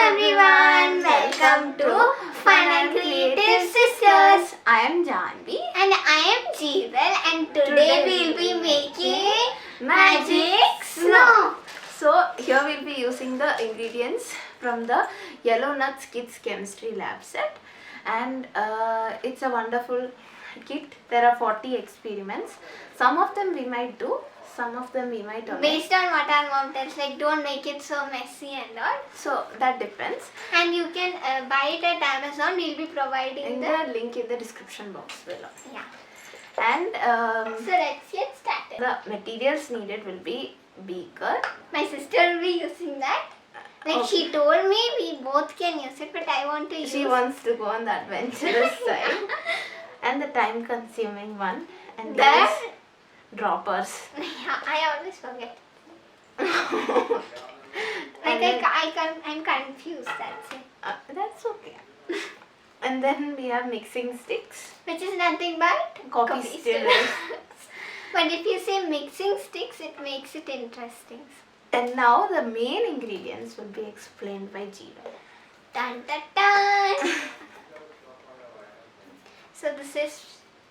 everyone, welcome to Fun and Creative Sisters. I am Janvi And I am Jeeval, and today we'll be making magic snow. So here we'll be using the ingredients from the Yellow Nuts Kids Chemistry Lab set, and it's a wonderful kit. There are 40 experiments. Some of them we might do, some of them we might omit. Based on what our mom tells, like don't make it so messy and all. So that depends. And you can buy it at Amazon. We'll be providing the link in the description box below. Yeah. And so let's get started. The materials needed will be beaker. My sister will be using that. Like she told me we both can use it, but I want to use. She wants to go on the adventurous side. And the time consuming one. And these droppers. Yeah, I always forget. I'm confused, that's it. That's okay. And then we have mixing sticks. Which is nothing but Coffee stirrers. But if you say mixing sticks, it makes it interesting. And now the main ingredients will be explained by Jeeval. Dun dun dun! So this is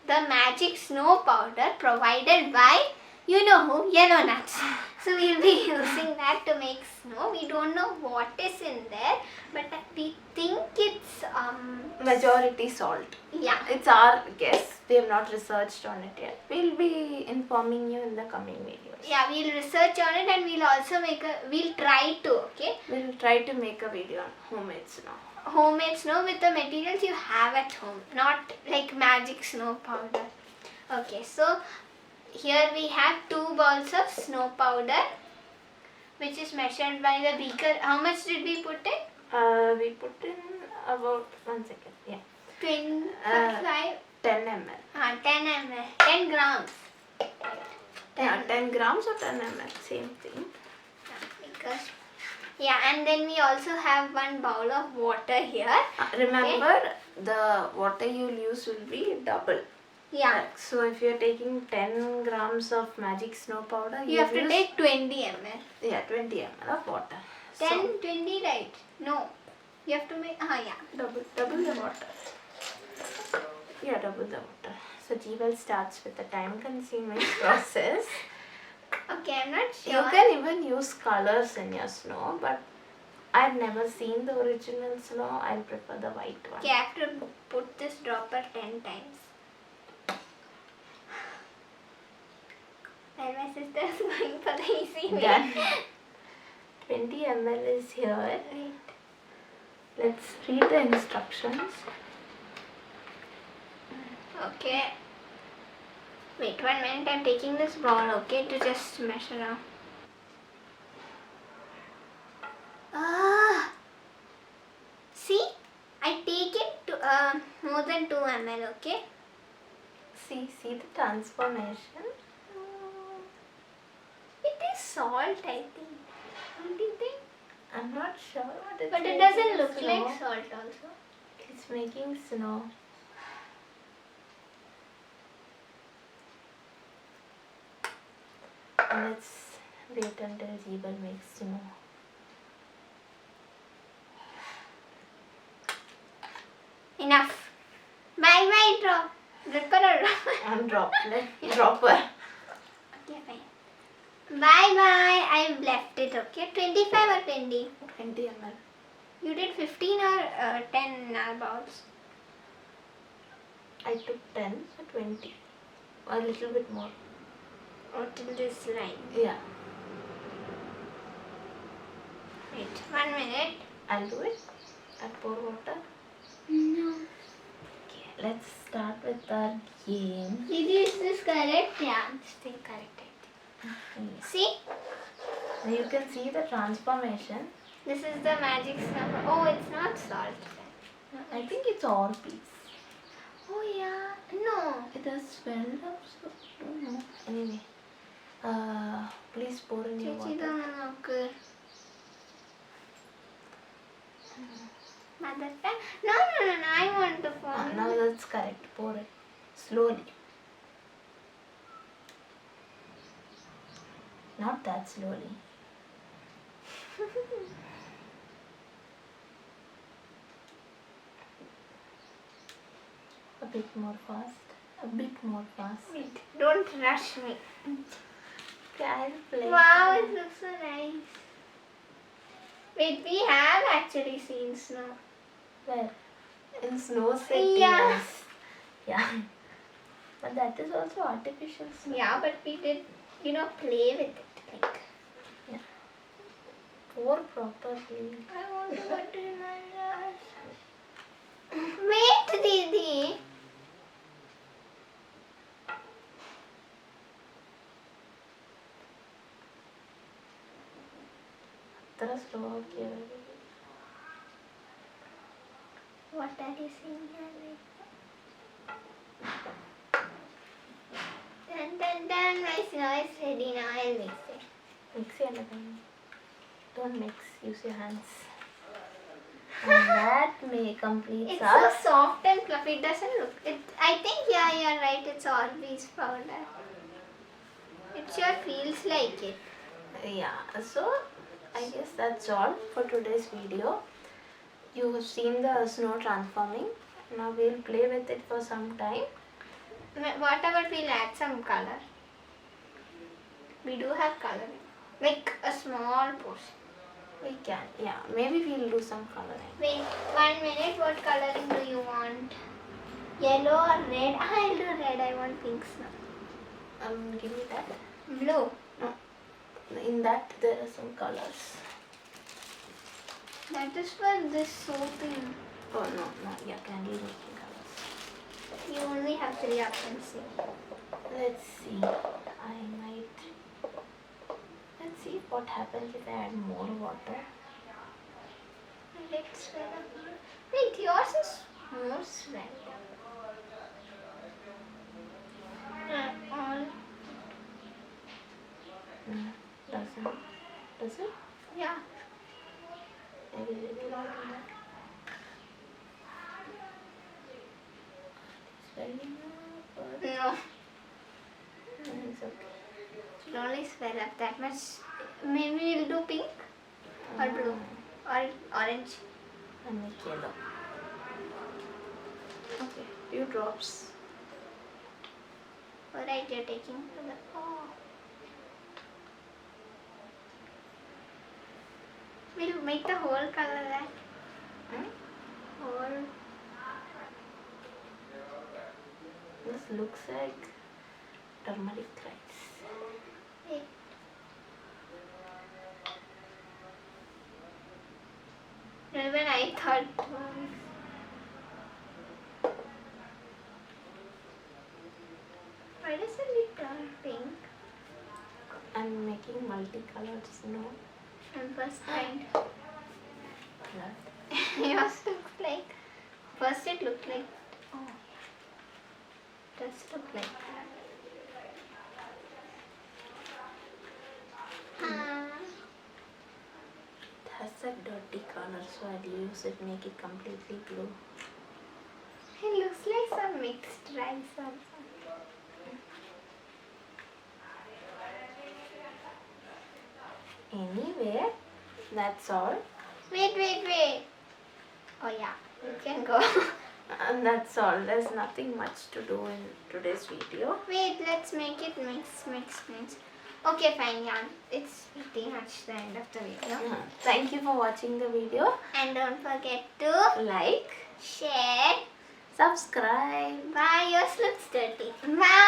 the magic snow powder provided by, you know who, Yellow Nuts. So we'll be using that to make snow. We don't know what is in there, but we think it's majority salt. Yeah. It's our guess. We have not researched on it yet. We'll be informing you in the coming videos. Yeah, we'll research on it, and we'll also we'll try to, okay? We'll try to make a video on homemade snow. Homemade snow with the materials you have at home, not like magic snow powder. Okay, so here we have 2 balls of snow powder, which is measured by the beaker. How much did we put in? We put in about 1 second. Yeah. 10 ml. 10 ml. 10 grams. Yeah, 10 grams or 10 ml. Same thing. And then we also have 1 bowl of water here. Remember, the water you'll use will be double. Yeah. So if you're taking 10 grams of magic snow powder, you have to take 20 ml. Yeah, 20 ml of water. 10, 20, right? No. You have to make, double the water. Yeah, double the water. So Jeeval starts with the time consuming process. Okay, I'm not sure. You can even use colors in your snow, but I've never seen the original snow. I prefer the white one. Okay, I have to put this dropper 10 times. And my sister is going for the easy way. Done. 20 ml is here. Right. Let's read the instructions. Okay. Wait 1 minute, I'm taking this ball, okay, to just measure out. See? I take it to more than 2 ml, okay? See the transformation. It is salt, I think. Don't you think? I'm not sure. But it doesn't look like salt also. It's making snow. Let's wait until Jeeval makes snow. Enough. Bye drop. Dripper or dropper? I'm dropper. Okay, fine. Bye. I've left it, okay? 25 or 20? 20 ml. You did 15 or 10 balls? I took 10, so 20. A little bit more. Or till this line? Yeah. Wait, 1 minute. I'll do it. I'll pour water. No. Okay, let's start with our game. Is this correct? Yeah, it's still correct. See? You can see the transformation. This is the magic snow. Oh, it's not salt. I think it's all piece. Oh yeah. No. It has swelled up, so I don't know. Anyway, please pour in your water. Okay. No, I want to pour. Now that's correct. Pour it slowly. Not that slowly. bit more fast. A bit more fast. Wait, don't rush me. Okay, I'll play. Wow, it looks so nice. Wait, we have actually seen snow. Where? In snow city. Yeah. Yeah. But that is also artificial snow. Yeah, but we did, play with it. Like, Pour properly. I want to go to Himalayas. Wait, Didi. Thara slow here. What are you saying here? Dun, my snow is ready now. I'll mix it. Mix it. Don't mix. Use your hands. And that may complete It's our. so soft and fluffy. It doesn't look. I think you're right. It's all-purpose powder. It sure feels like it. Yeah. So I guess that's all for today's video. You have seen the snow transforming. Now we'll play with it for some time. What about we'll add some color? We do have color. Like a small portion. We can. Yeah. Maybe we'll do some coloring. Wait, 1 minute. What coloring do you want? Yellow or red? I'll do red. I want pink snow. Give me that. Blue. No. In that there are some colors. That is for this soaping. Oh no, yeah, candle making colors. You only have 3 options here. Let's see. Let's see what happens if I add more water. Let's swell up. Wait, yours is more swell. All. No, doesn't. Does it? Yeah. Maybe a little more than that. Swelling up or No. it's okay. It will only swell up that much. Maybe we'll do pink or blue or orange. And make yellow. Okay, few drops. Alright, you're taking to the. Oh. We'll make the whole color that. Whole. This looks like turmeric rice. Wait. Even I thought once. Why doesn't it turn pink? I'm making multicolored snow. And first time. Blood. Yours looks like. First it looked like. Oh. Does look like that. It has a dirty color, so I'll use it, make it completely blue. It looks like some mixed rice or something. Anyway, that's all. Wait. Oh yeah, you can go. And that's all. There's nothing much to do in today's video. Wait, let's make it mix. Okay, fine, yeah. It's pretty much the end of the video. Thank you for watching the video. And don't forget to Like, share. subscribe. Bye. Yours looks dirty. Bye.